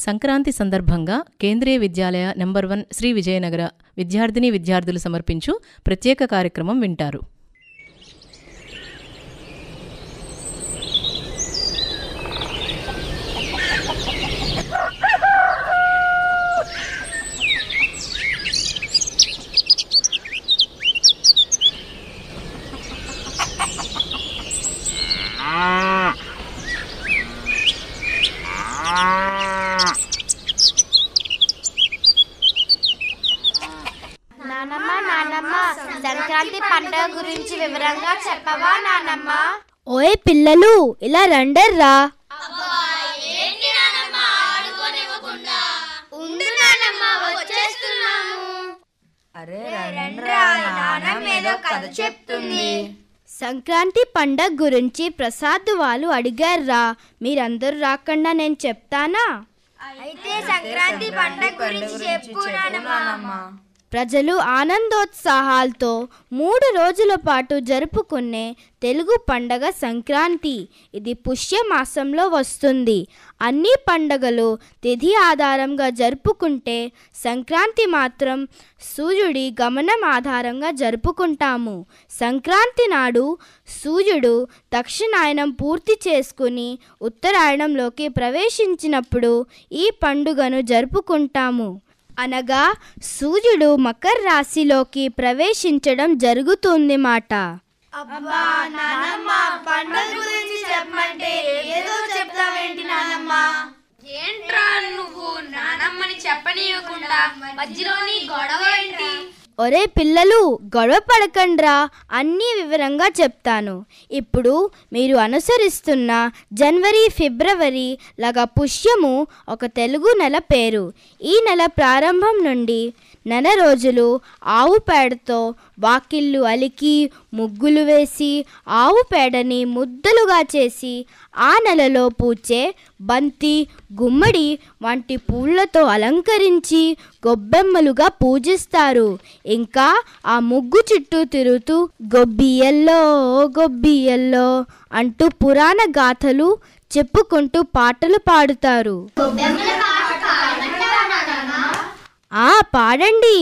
సంక్రాంతి సందర్భంగా కేంద్రీయ విద్యాలయ నంబర్ 1 శ్రీ విజయనగర విద్యార్థులు సమర్పించు ప్రత్యేక కార్యక్రమం వింటారు. సంక్రాంతి పండుగ గురించి వివరంగా చెప్పవా నానమ్మ? ఓయ్ పిల్లలు, ఇలా రండర్రా. సంక్రాంతి పండగ గురించి ప్రసాద్ వాళ్ళు అడిగారా. మీరందరూ రాకుండా నేను చెప్తానా? అయితే సంక్రాంతి పండుగ గురించి చెప్పు నానమ్మ. ప్రజలు ఆనందోత్సాహాలతో 3 రోజుల పాటు జరుపుకునే తెలుగు పండగ సంక్రాంతి. ఇది పుష్యమాసంలో వస్తుంది. అన్ని పండగలు తిథి ఆధారంగా జరుపుకుంటే సంక్రాంతి మాత్రం సూర్యుడి గమనం ఆధారంగా జరుపుకుంటాము. సంక్రాంతి నాడు సూర్యుడు దక్షిణాయనం పూర్తి చేసుకుని ఉత్తరాయణంలోకి ప్రవేశించినప్పుడు ఈ పండుగను జరుపుకుంటాము. అనగా సూర్యుడు మకర రాశిలోకి ప్రవేశించడం జరుగుతుంది మాట. అబ్బా నానమ్మ, పండుగ గురించి చెప్పమంటే ఏదో చెప్తావేంటి నానమ్మ? ఏంట్రా నువ్వు నానమ్మని చెప్పనీయకుండా మధ్యలోని గొడవ ఏంటి? ఒరే పిల్లలు, గొడవ పడకండ్రా, అన్నీ వివరంగా చెప్తాను. ఇప్పుడు మీరు అనుసరిస్తున్న జనవరి, ఫిబ్రవరి లాగా పుష్యము ఒక తెలుగు నెల పేరు. ఈ నెల ప్రారంభం నుండి నెల రోజులు ఆవు పేడతో వాకిళ్ళు అలికి ముగ్గులు వేసి ఆవు పేడని ముద్దలుగా చేసి ఆ నెలలో పూచే బంతి, గుమ్మడి వంటి పూలతో అలంకరించి గొబ్బెమ్మలుగా పూజిస్తారు. ఇంకా ఆ ముగ్గు చుట్టూ తిరుగుతూ గొబ్బియల్లో గొబ్బియల్లో అంటూ పురాణ గాథలు చెప్పుకుంటూ పాటలు పాడుతారు. పాడండి.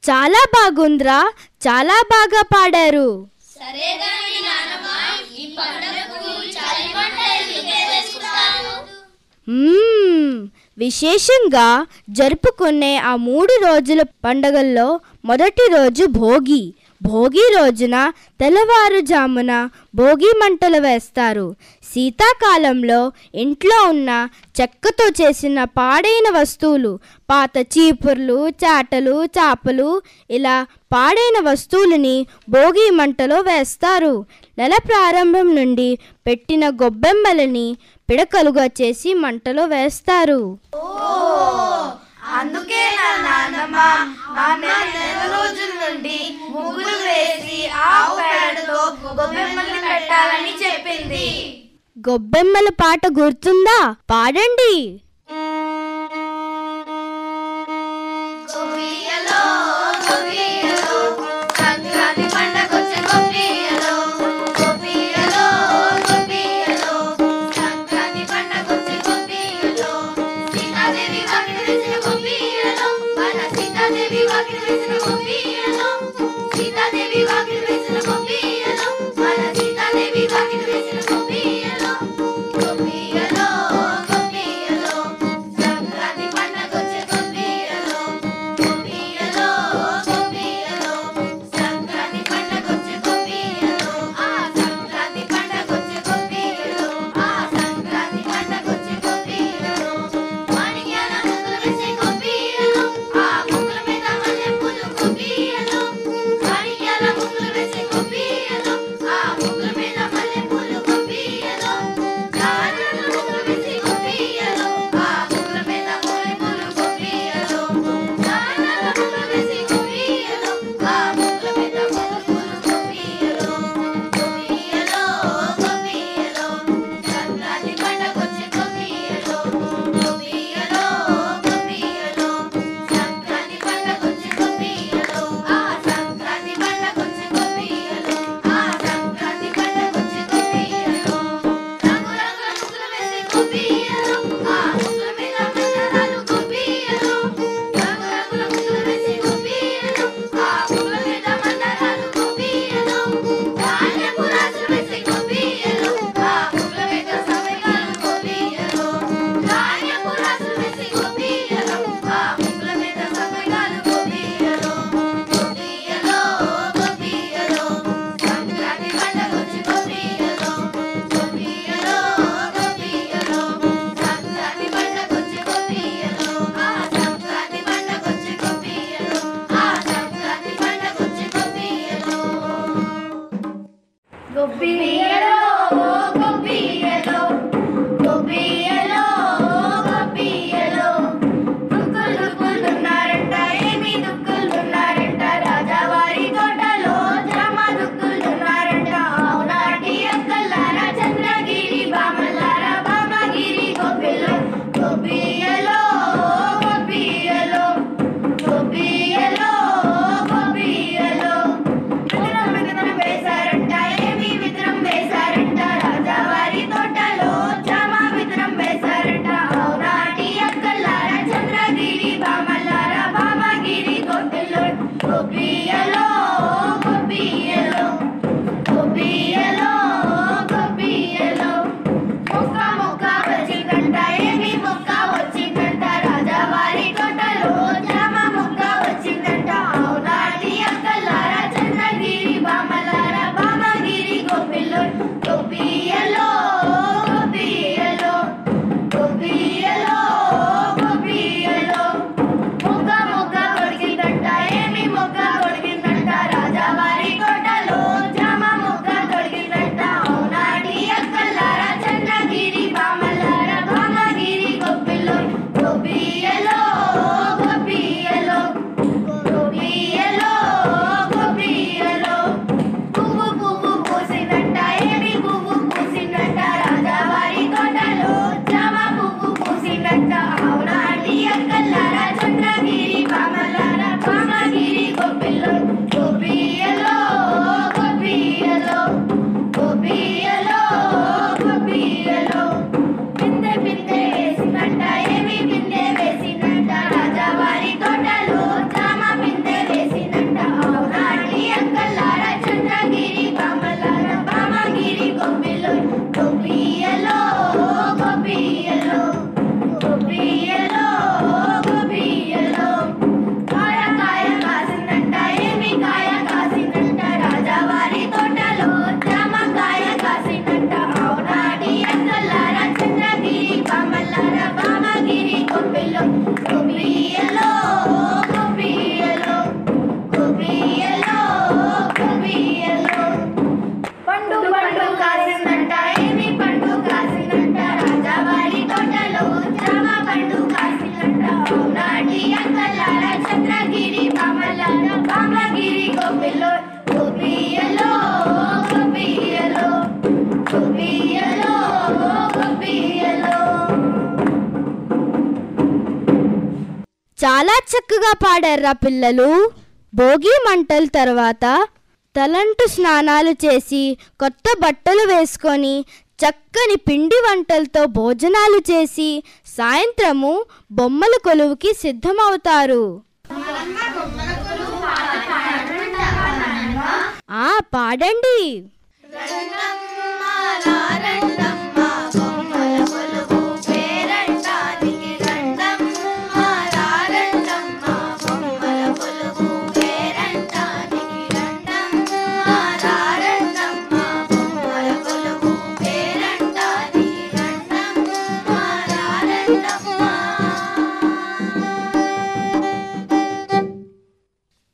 చాలా బాగుంద్రా, చాలా బాగా పాడారు. విశేషంగా జరుపుకునే ఆ 3 రోజుల పండగల్లో మొదటి రోజు భోగి. భోగి రోజున తెల్లవారుజామున భోగి మంటలు వేస్తారు. శీతాకాలంలో ఇంట్లో ఉన్న చెక్కతో చేసిన పాడైన వస్తువులు, పాత చీపుర్లు, చాటలు, చాపలు ఇలా పాడైన వస్తువులని భోగి మంటలో వేస్తారు. నెల ప్రారంభం నుండి పెట్టిన గొబ్బెమ్మలని పిడకలుగా చేసి మంటలో వేస్తారు. అందుకే నానమ్మ నెల రోజుల నుండి ముగ్గులు వేసి ఆవు పేడతో గొబ్బెమ్మలు పెట్టాలని చెప్పింది. గొబ్బెమ్మల పాట గుర్తుందా? పాడండి. సంక్రాంతి పండగొచ్చే గొబ్బియలో, గొబ్బియలో, గొబ్బియలో, సంక్రాంతి పండగొచ్చే గొబ్బియ్యలో గొబ్బియ్యలో గొబ్బియ్యలో గొబ్బియ్యలో దుక్కులు దుక్కులున్నారంట ఏమి దుక్కులున్నారంట రాజావారి తోటలో జమ దుక్కులున్నారంట అవునాటి అక్కలారా చంద్రగిరి బామలారా బామగిరి గొబ్బిలో గొబ్బియ్యలో గొబ్బియ్యలో గొబ్బియ్యలో గొబ్బియ్యలో విత్తనం విత్తనం వేశారంట ఏమి విత్తనం వేశారంట రాజావారి తోటలో జామ విత్తనం వేశారంట అవునాటి అక్కలారా చంద్రగిరి బామలారా బామగిరి గొబ్బిలో గొబ్బియ్యలో గొబ్బియ్యలో గొబ్బియ్యలో గొబ్బియ్యలో మొక్క మొక్క వచ్చిందంట ఏమి మొక్క వచ్చిందంట రాజావారి తోటలో జామ మొక్క వచ్చిందంట అవునాటి అక్కలారా చంద్రగిరి బామలారా బామగిరి గొబ్బిలో గొబ్బియ్యలో గొబ్బియ్యలో గొబ్బియ్యలో గొబ్బియ్యలో మొక్క మొక్క కొడిగిందంట ఏమి మొక్క కొడిగిందంట రాజావారి తోటలో జామ మొక్క కొడిగిందంట అవునాటి అక్కలారా చంద్రగిరి బామలారా బామగిరి గొబ్బిలో గొబ్బియ్యలో గొబ్బియ్యలో గొబ్బియ్యలో గొబ్బియ్యలో పువ్వు పువ్వు పూసిందంట ఏమి పువ్వు పూసిందంట రాజావారి తోటలో జామ పువ్వు పూసిందంట అవునాటి అక్కలారా చంద్రగిరి బామలారా బామగిరి గొబ్బిలో గొబ్బియ్యలో గొబ్బియ్యలో గొబ్బియ్యలో గొబ్బియ్యలో బిందె బిందె వేసిందంట ఏమి బిందె వేసిందంట రాజావారి తోటలో జామ బిందె వేసిందంట అవునాటి అక్కలారా చంద్రగిరి బామలారా బామగిరి గొబ్బిలో గొబ్బియ్యలో గొబ్బియ్యలో గొబ్బియ్యలో గొబ్బియ్యలో కాయ కాయ కాసిందంట ఏమి కాయ కాసిందంట రాజావారి తోటలో జామ కాయ కాసిందంట అవునాటి అక్కలారా చంద్రగిరి బామలారా బామగిరి గొబ్బిలో గొబ్బియ్యలో గొబ్బియ్యలో గొబ్బియ్యలో గొబ్బియ్యలో పండు పండు కాసిందంట ఏమి పండు కాసిందంట రాజావారి తోటలో జామ పండు కాసిందంట అవునాటి అక్కలారా చంద్రగిరి బామలారా బామగిరి గొబ్బిలో గొబ్బియ్యలో గొబ్బియ్యలో గొబ్బియ్యలో గొబ్బియ్యలో. చాలా చక్కగా పాడారా పిల్లలు. భోగి మంటల తర్వాత తలంటు స్నానాలు చేసి కొత్త బట్టలు వేసుకొని చక్కని పిండి వంటలతో భోజనాలు చేసి సాయంత్రము బొమ్మల కొలువుకి సిద్ధమవుతారు. పాడండి.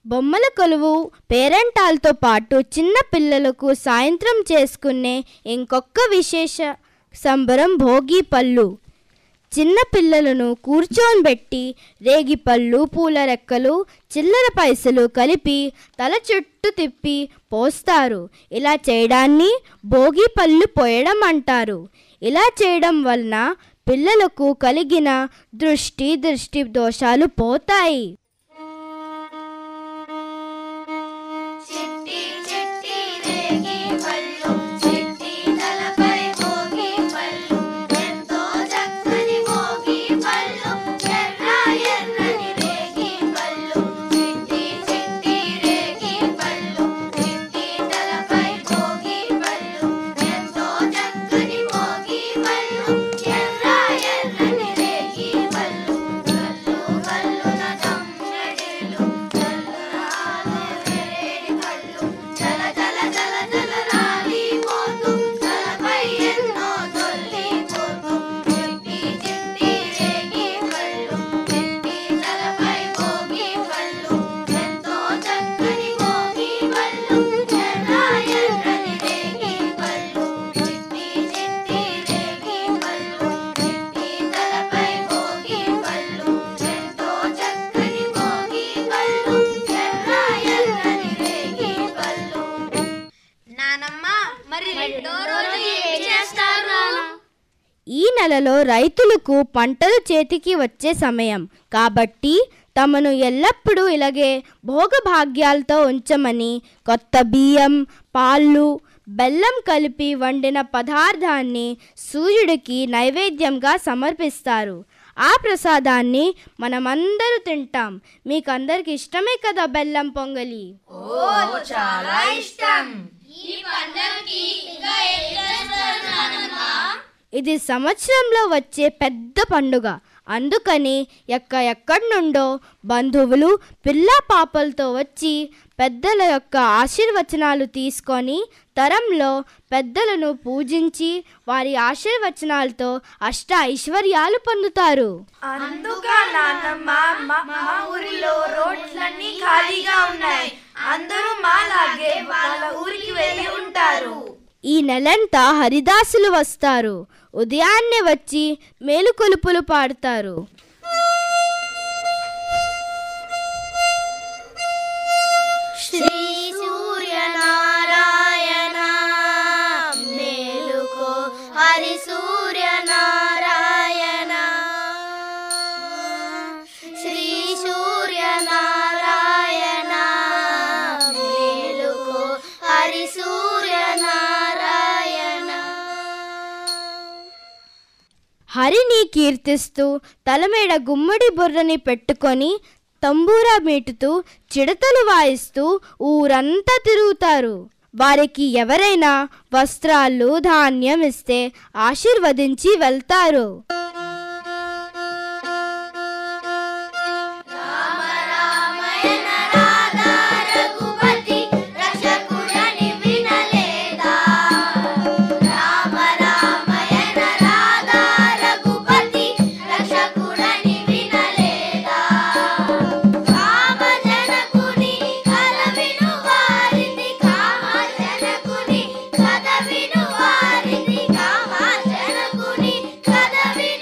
బొమ్మల కొలువు పేరెంటాలతో పాటు చిన్న పిల్లలకు సాయంత్రం చేసుకునే ఇంకొక విశేష సంబరం భోగి పళ్ళు. చిన్న పిల్లలను కూర్చోబెట్టి రేగిపళ్ళు, పూల రెక్కలు, చిల్లర పైసలు కలిపి తల చుట్టూ తిప్పి పోస్తారు. ఇలా చేయడాన్ని భోగి పళ్ళు పోయడం అంటారు. ఇలా చేయడం వలన పిల్లలకు కలిగిన దృష్టి దోషాలు పోతాయి. గల్లు గల్లున నెలలో రైతులకు పంటలు చేతికి వచ్చే సమయం కాబట్టి తమను ఎల్లప్పుడూ ఇలాగే భోగభాగ్యాలతో ఉంచమని కొత్త బియ్యం, పాలు, బెల్లం కలిపి వండిన పదార్థాన్ని సూర్యుడికి నైవేద్యంగా సమర్పిస్తారు. ఆ ప్రసాదాన్ని మనమందరూ తింటాం. మీకందరికి ఇష్టమే కదా బెల్లం పొంగలి? చాలా ఇష్టం. ఇది సంవత్సరంలో వచ్చే పెద్ద పండుగ. అందుకని ఎక్కడి నుండో బంధువులు పిల్ల పాపలతో వచ్చి పెద్దల యొక్క ఆశీర్వచనాలు తీసుకొని తరంలో పెద్దలను పూజించి వారి ఆశీర్వచనాలతో అష్ట ఐశ్వర్యాలు పొందుతారు. అందుకే నాన్నమ్మ మా ఊరిలో రోడ్లన్నీ ఖాళీగా ఉన్నాయి. అందరూ మాలాగే వాళ్ళ ఊరికి వెళ్ళి ఉంటారు. ఈ నెలంతా హరిదాసులు వస్తారు. ఉదయాన్నే వచ్చి మేలుకొలుపులు పాడుతారు. శ్రీ సూర్యనారాయణ మేలుకో, హరి సూర్యనారాయణ. శ్రీ సూర్యనారాయణ మేలుకో, హరి సూర్యనారాయణ. హరిని కీర్తిస్తూ తలమేడ గుమ్మడి బుర్రని పెట్టుకొని తంబూరా మీటుతూ చిడతలు వాయిస్తూ ఊరంతా తిరుగుతారు. వారికి ఎవరైనా వస్త్రాలు, ధాన్యం ఇస్తే ఆశీర్వదించి వెళ్తారు. కదవిను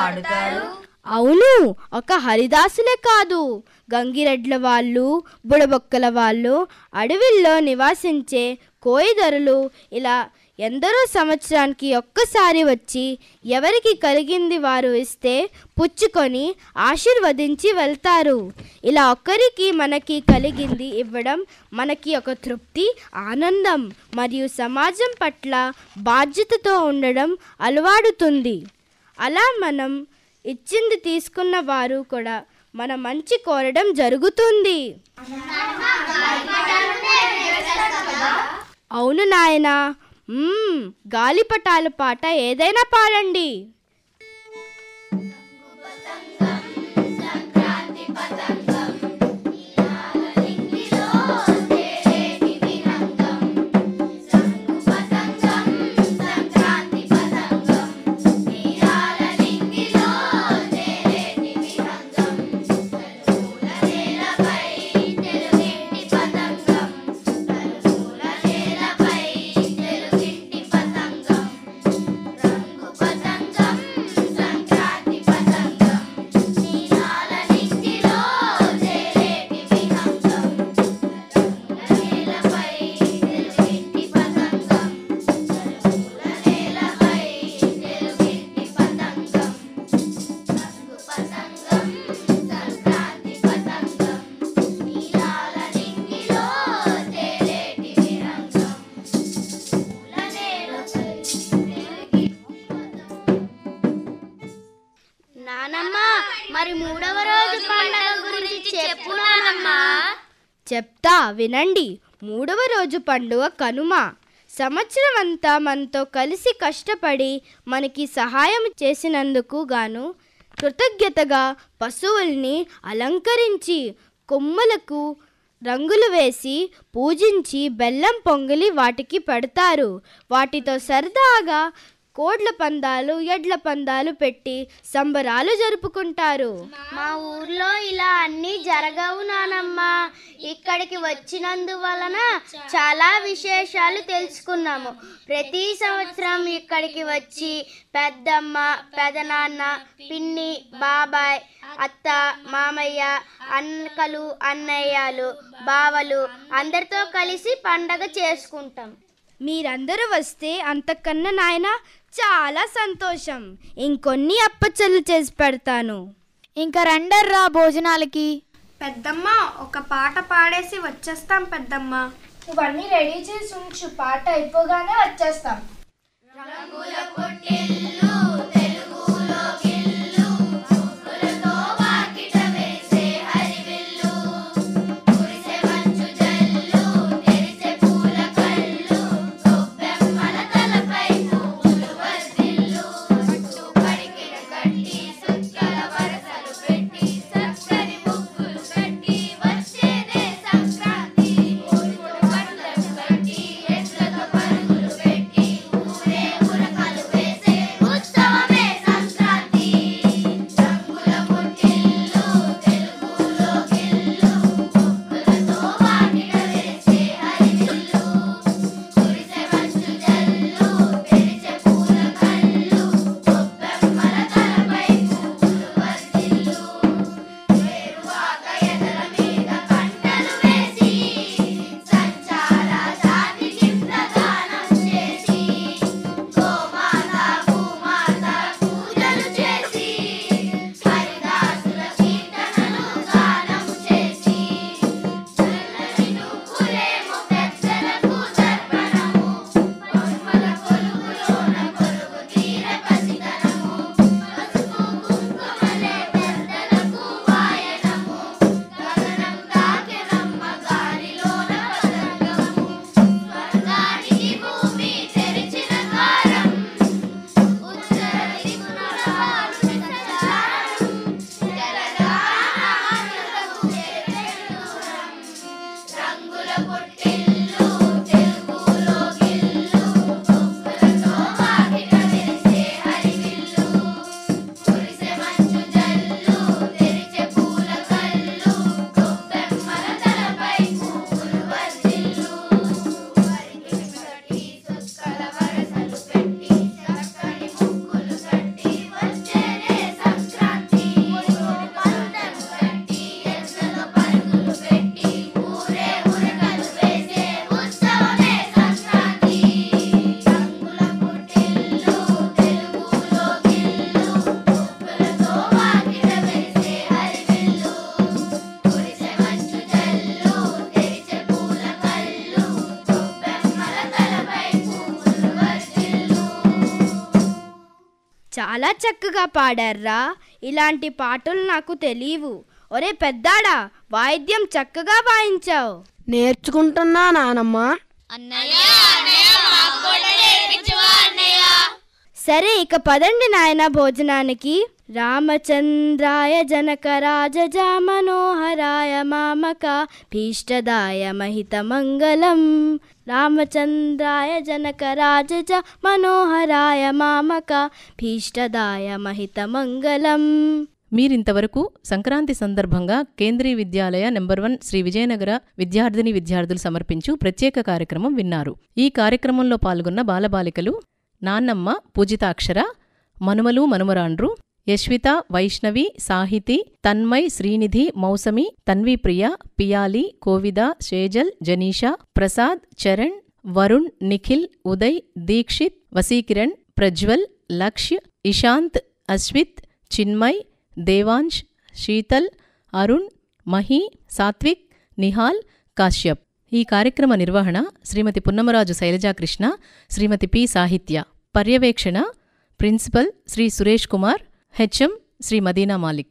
పాడుతారు? అవును, ఒక హరిదాసులే కాదు, గంగిరెడ్ల వాళ్ళు, బుడబొక్కల వాళ్ళు, అడవిల్లో నివాసించే కోయిదరులు, ఇలా ఎందరో సంవత్సరానికి ఒక్కసారి వచ్చి ఎవరికి కలిగింది వారు ఇస్తే పుచ్చుకొని ఆశీర్వదించి వెళ్తారు. ఇలా ఒక్కరికి మనకి కలిగింది ఇవ్వడం మనకి ఒక తృప్తి, ఆనందం మరియు సమాజం పట్ల బాధ్యతతో ఉండడం అలవాడుతుంది. అలా మనం ఇచ్చింది తీసుకున్న వారు కూడా మన మంచి కోరడం జరుగుతుంది. అవును నాయనా. గాలిపటాల పాట ఏదైనా పాడండి. మరి మూడవ రోజు పండుగ గురించి చెప్పు నానమ్మా. చెప్తా వినండి. మూడవ రోజు పండుగ కనుమ. సంవత్సరం అంతా మనతో కలిసి కష్టపడి మనకి సహాయం చేసినందుకు గాను కృతజ్ఞతగా పశువుల్ని అలంకరించి కొమ్ములకు రంగులు వేసి పూజించి బెల్లం పొంగలి వాటికి పెడతారు. వాటితో సరదాగా కోడ్ల పందాలు, ఎడ్ల పందాలు పెట్టి సంబరాలు జరుపుకుంటారు. మా ఊర్లో ఇలా అన్నీ జరగవు నానమ్మా. ఇక్కడికి వచ్చినందువలన చాలా విశేషాలు తెలుసుకున్నాము. ప్రతి సంవత్సరం ఇక్కడికి వచ్చి పెద్దమ్మ, పెదనాన్న, పిన్ని, బాబాయ్, అత్త, మామయ్య, అన్నకలు, అన్నయ్యలు, బావలు అందరితో కలిసి పండగ చేసుకుంటాం. మీరందరూ వస్తే అంతకన్నా నాయన చాలా సంతోషం. ఇంకొన్ని అప్పచ్చలు చేసి పెడతాను. ఇంకా రండర్రా భోజనాలకి. పెద్దమ్మ, ఒక పాట పాడేసి వచ్చేస్తాం పెద్దమ్మ. ఇవన్నీ రెడీ చేసి ఉంచు, పాట అయిపోగానే వచ్చేస్తాం. రంగుల పొట్టిల్లు తెలుగులో గిల్లు, ముగ్గులతో వాకిట వేసే హరివిల్లు, కురిసే మంచు జల్లు, తెరిసే పూల కళ్ళు, గొబ్బెమ్మల తలపై పువ్వులు వర్ధిల్లు, పట్టు పరికిన కట్టి సుక్కల వరసలు పెట్టి చక్కని ముగ్గులు కట్టి వచ్చేదే సంక్రాంతి. ఊరితో పండ్లను కట్టి ఎడ్లతో పరుగులు పెట్టి ఊరే ఉరకలు వేసే చాలా చక్కగా పాడారా. ఇలాంటి పాటలు నాకు తెలియవు. ఒరే పెద్దాడా, వాయిద్యం చక్కగా వాయించావు. నేర్చుకుంటున్నా నానమ్మ. సరే, ఇక పదండి నాయన భోజనానికి. రామచంద్రాయ జనకరాజ మనోహరాయ మామక భీష్టదాయ మహితమంగళం. రామచంద్రాయ జనకరాజ మనోహరాయ మామక భీష్టదాయ మహితమంగళం. మీరింతవరకు సంక్రాంతి సందర్భంగా కేంద్రీయ విద్యాలయ నెంబర్ 1 శ్రీ విజయనగర విద్యార్థిని విద్యార్థులు సమర్పించు ప్రత్యేక కార్యక్రమం విన్నారు. ఈ కార్యక్రమంలో పాల్గొన్న బాలబాలికలు నాన్నమ్మ పూజితాక్షర, మనుమలు మనుమరాండ్రు, యశ్విత, వైష్ణవి, సాహితి, తన్మయ్, శ్రీనిధి, మౌసమి, తన్వీప్రియ, పియాలి, కోవిద, శేజల్, జనీషా, ప్రసాద్, చరణ్, వరుణ్, నిఖిల్, ఉదయ్, దీక్షిత్, వసీకిరణ్, ప్రజ్వల్, లక్ష్య, ఇషాంత్, అశ్విత్, చిన్మయ్, దేవాంశ్, శీతల్, అరుణ్, మహి, సాత్విక్, నిహాల్, కాశ్యప్. ఈ కార్యక్రమ నిర్వహణ శ్రీమతి పున్నమరాజు శైలజాకృష్ణ, శ్రీమతి పి. సాహిత్య. పర్యవేక్షణ ప్రిన్సిపల్ శ్రీ సురేష్ కుమార్, హెచ్ఎం శ్రీ మదీనా మాలిక్.